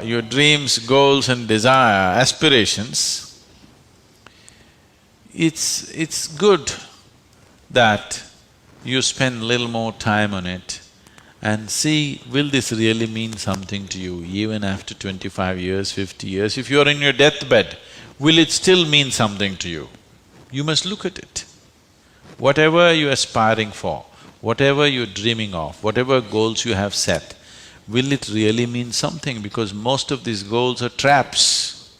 your dreams, goals and desire, aspirations, it's good that you spend little more time on it and see, will this really mean something to you even after 25 years, 50 years? If you're in your deathbed, will it still mean something to you? You must look at it. Whatever you're aspiring for, whatever you're dreaming of, whatever goals you have set, will it really mean something? Because most of these goals are traps.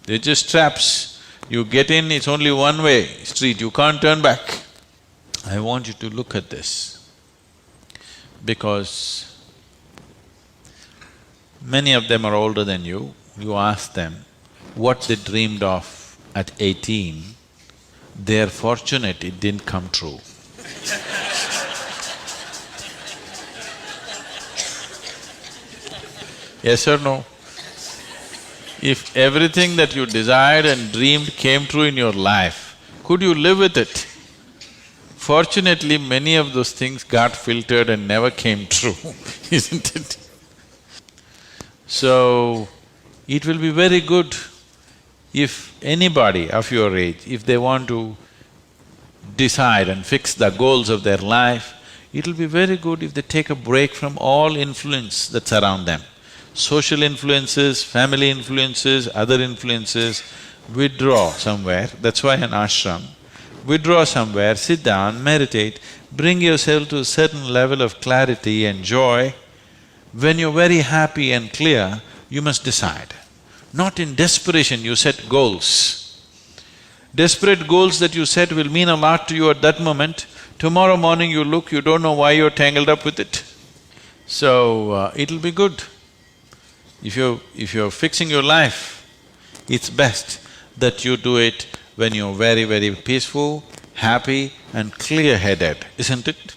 They're just traps. You get in, it's only one-way street, you can't turn back. I want you to look at this, because many of them are older than you. You ask them what they dreamed of at 18, they're fortunate it didn't come true. Yes or no? If everything that you desired and dreamed came true in your life, could you live with it? Fortunately, many of those things got filtered and never came true, isn't it? So, it will be very good if anybody of your age, if they want to decide and fix the goals of their life, it'll be very good if they take a break from all influence that's around them. Social influences, family influences, other influences, withdraw somewhere, that's why an ashram. Withdraw somewhere, sit down, meditate, bring yourself to a certain level of clarity and joy. When you're very happy and clear, you must decide. Not in desperation you set goals. Desperate goals that you set will mean a lot to you at that moment. Tomorrow morning you look, you don't know why you're tangled up with it. So, it'll be good. If you're fixing your life, it's best that you do it when you're very, very peaceful, happy and clear-headed, isn't it?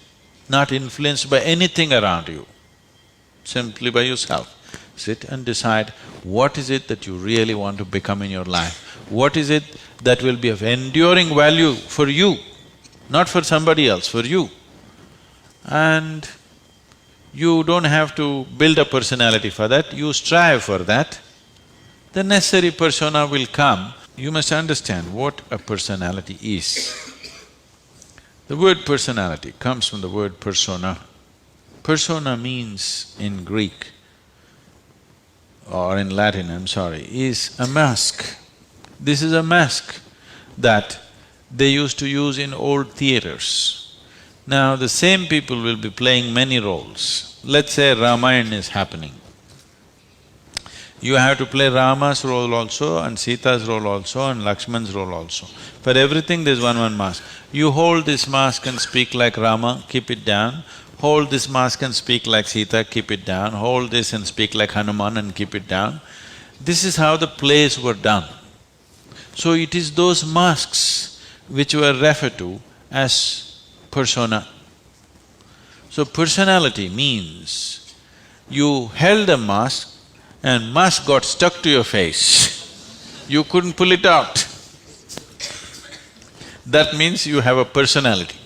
Not influenced by anything around you, simply by yourself. Sit and decide what is it that you really want to become in your life. What is it that will be of enduring value for you, not for somebody else, for you. And you don't have to build a personality for that, you strive for that. The necessary persona will come. You must understand what a personality is. The word personality comes from the word persona. Persona means in Greek or in Latin, I'm sorry, is a mask. This is a mask that they used to use in old theaters. Now, the same people will be playing many roles. Let's say Ramayana is happening. You have to play Rama's role also and Sita's role also and Lakshman's role also. For everything there's one mask. You hold this mask and speak like Rama, keep it down. Hold this mask and speak like Sita, keep it down. Hold this and speak like Hanuman and keep it down. This is how the plays were done. So it is those masks which were referred to as persona. So personality means you held a mask and mask got stuck to your face, you couldn't pull it out. That means you have a personality.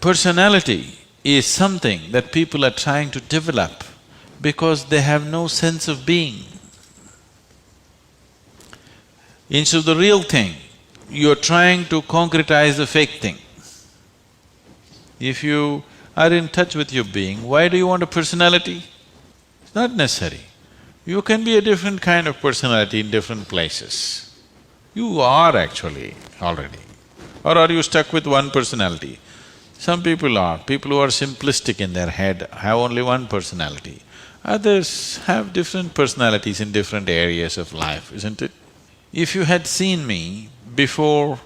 Personality is something that people are trying to develop because they have no sense of being. Instead of the real thing, you're trying to concretize the fake thing. If you are in touch with your being, why do you want a personality? It's not necessary. You can be a different kind of personality in different places. You are actually already. Or are you stuck with one personality? Some people are. People who are simplistic in their head have only one personality. Others have different personalities in different areas of life, isn't it? If you had seen me before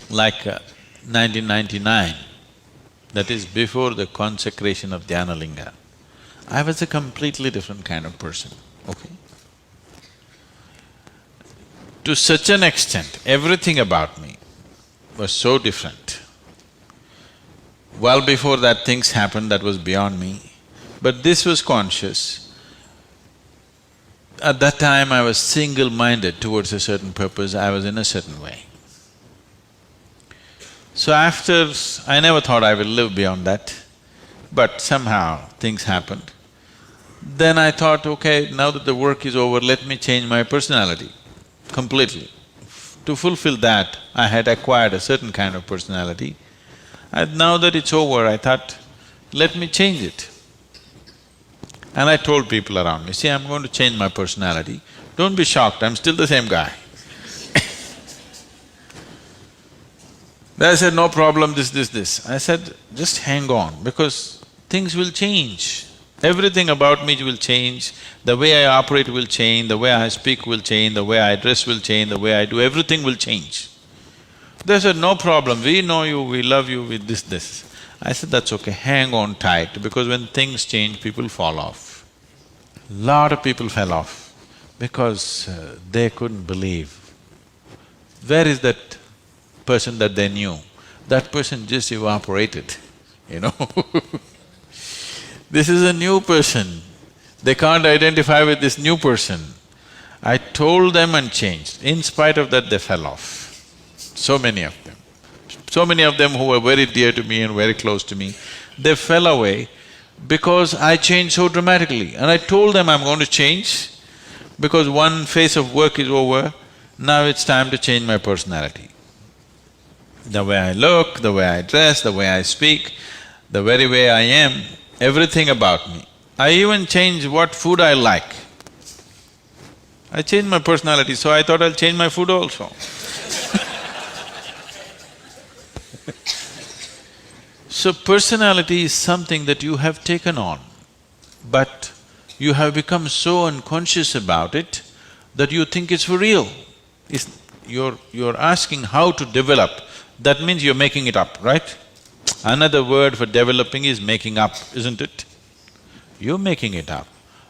like 1999, that is before the consecration of Dhyanalinga, I was a completely different kind of person, okay? To such an extent, everything about me was so different. Well before that things happened that was beyond me, but this was conscious. At that time I was single-minded towards a certain purpose, I was in a certain way. So after… I never thought I will live beyond that. but somehow things happened. Then I thought, okay, now that the work is over, let me change my personality completely. To fulfill that, I had acquired a certain kind of personality. And now that it's over, I thought, let me change it. And I told people around me, see, I'm going to change my personality. Don't be shocked, I'm still the same guy. They said, no problem, this. I said, just hang on, because things will change. Everything about me will change, the way I operate will change, the way I speak will change, the way I dress will change, the way I do, everything will change. They said, no problem, we know you, we love you with this. I said, that's okay, hang on tight, because when things change, people fall off. Lot of people fell off because they couldn't believe. Where is that person that they knew? That person just evaporated, you know This is a new person, they can't identify with this new person. I told them and changed. In spite of that, they fell off, so many of them. So many of them who were very dear to me and very close to me, they fell away because I changed so dramatically. And I told them I'm going to change because one phase of work is over, now it's time to change my personality. The way I look, the way I dress, the way I speak, the very way I am, everything about me. I even changed what food I like. I changed my personality, so I thought I'll change my food also. So personality is something that you have taken on, but you have become so unconscious about it that you think it's for real. You're asking how to develop, that means you're making it up, right? Another word for developing is making up, isn't it? You're making it up.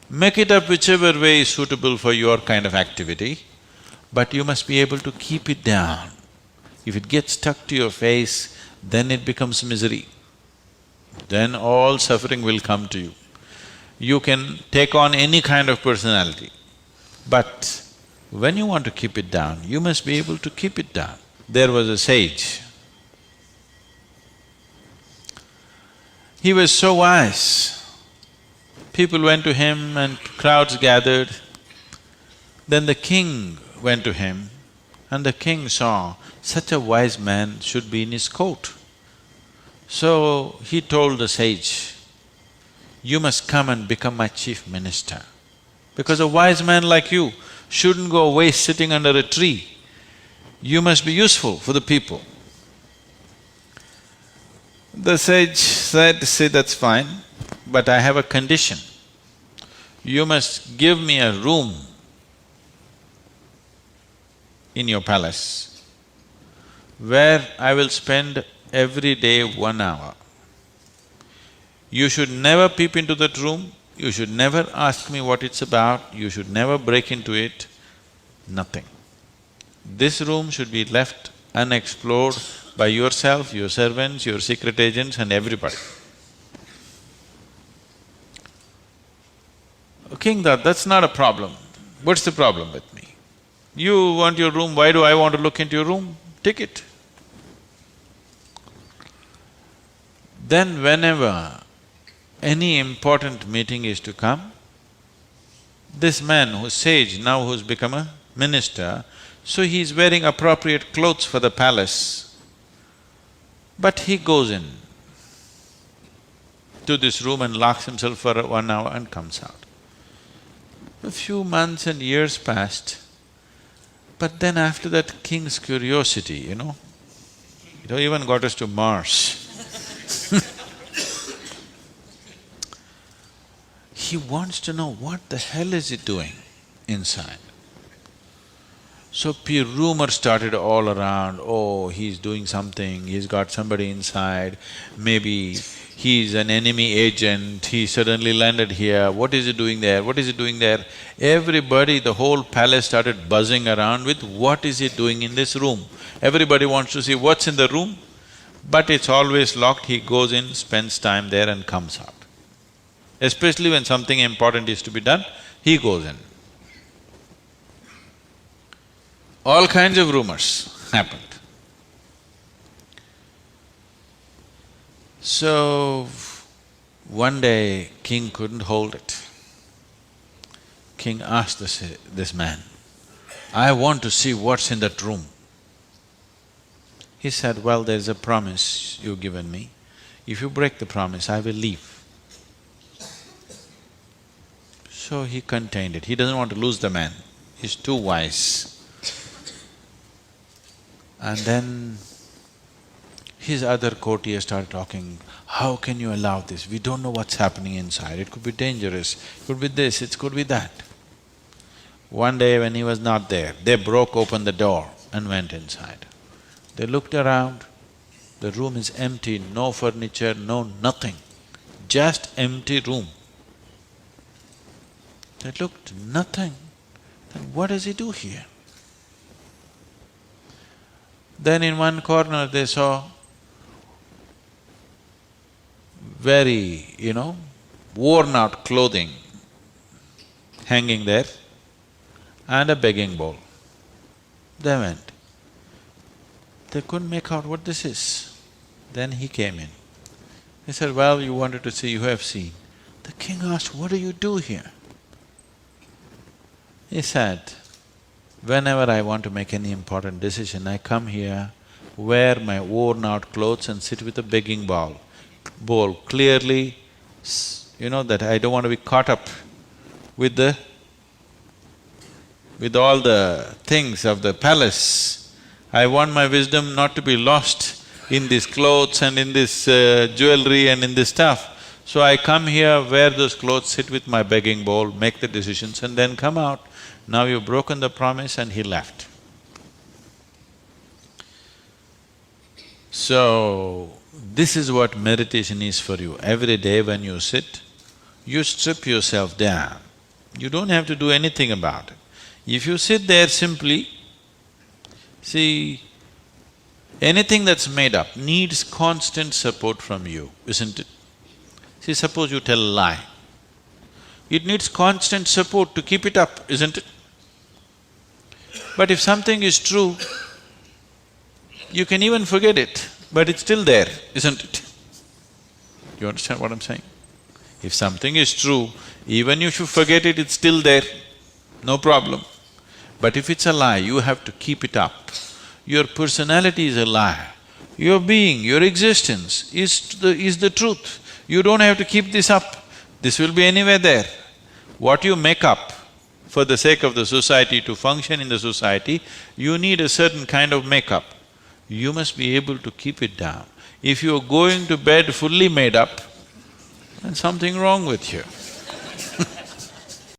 Make it up whichever way is suitable for your kind of activity, but you must be able to keep it down. If it gets stuck to your face, then it becomes misery. Then all suffering will come to you. You can take on any kind of personality, but when you want to keep it down, you must be able to keep it down. There was a sage. He was so wise. People went to him and crowds gathered. Then the king went to him and the king saw such a wise man should be in his court. So he told the sage, you must come and become my chief minister, because a wise man like you shouldn't go waste sitting under a tree. You must be useful for the people. The sage said, see, that's fine, but I have a condition. You must give me a room in your palace where I will spend every day 1 hour. You should never peep into that room, you should never ask me what it's about, you should never break into it, nothing. This room should be left unexplored by yourself, your servants, your secret agents and everybody. King thought, that's not a problem. What's the problem with me? You want your room, why do I want to look into your room? Take it. Then whenever any important meeting is to come, this man who's sage, now who's become a minister, so he's wearing appropriate clothes for the palace, but he goes in to this room and locks himself for 1 hour and comes out. A few months and years passed, but then after that king's curiosity, it even got us to Mars. He wants to know what the hell is he doing inside. So rumor started all around, oh, he's doing something, he's got somebody inside, maybe he's an enemy agent, he suddenly landed here, what is he doing there, what is he doing there? Everybody, the whole palace started buzzing around with what is he doing in this room. Everybody wants to see what's in the room, but it's always locked, he goes in, spends time there and comes out. Especially when something important is to be done, he goes in. All kinds of rumors happened. So, One day, king couldn't hold it. King asked this man, "I want to see what's in that room." He said, "Well, there's a promise you've given me. If you break the promise, I will leave." So he contained it. He doesn't want to lose the man. He's too wise. And then his other courtiers started talking, "How can you allow this? We don't know what's happening inside. It could be dangerous, it could be this, it could be that." One day when he was not there, they broke open the door and went inside. They looked around, the room is empty, no furniture, no nothing, just empty room. They looked, nothing. Then what does he do here? Then in one corner they saw very, worn out clothing hanging there and a begging bowl. They went. They couldn't make out what this is. Then he came in. He said, "Well, you wanted to see, you have seen." The king asked, "What do you do here?" He said, "Whenever I want to make any important decision, I come here, wear my worn-out clothes and sit with a begging bowl clearly, that I don't want to be caught up with all the things of the palace. I want my wisdom not to be lost in these clothes and in this jewelry and in this stuff. So I come here, wear those clothes, sit with my begging bowl, make the decisions and then come out. Now you've broken the promise," and he left. So, this is what meditation is for you. Every day when you sit, you strip yourself down. You don't have to do anything about it. If you sit there simply, see, anything that's made up needs constant support from you, isn't it? See, suppose you tell a lie. It needs constant support to keep it up, isn't it? But if something is true, you can even forget it, but it's still there, isn't it? You understand what I'm saying? If something is true, even if you forget it, it's still there, no problem. But if it's a lie, you have to keep it up. Your personality is a lie. Your being, your existence is the truth. You don't have to keep this up. This will be anywhere there. What you make up for the sake of the society, to function in the society, you need a certain kind of makeup. You must be able to keep it down. If you're going to bed fully made up, then something wrong with you.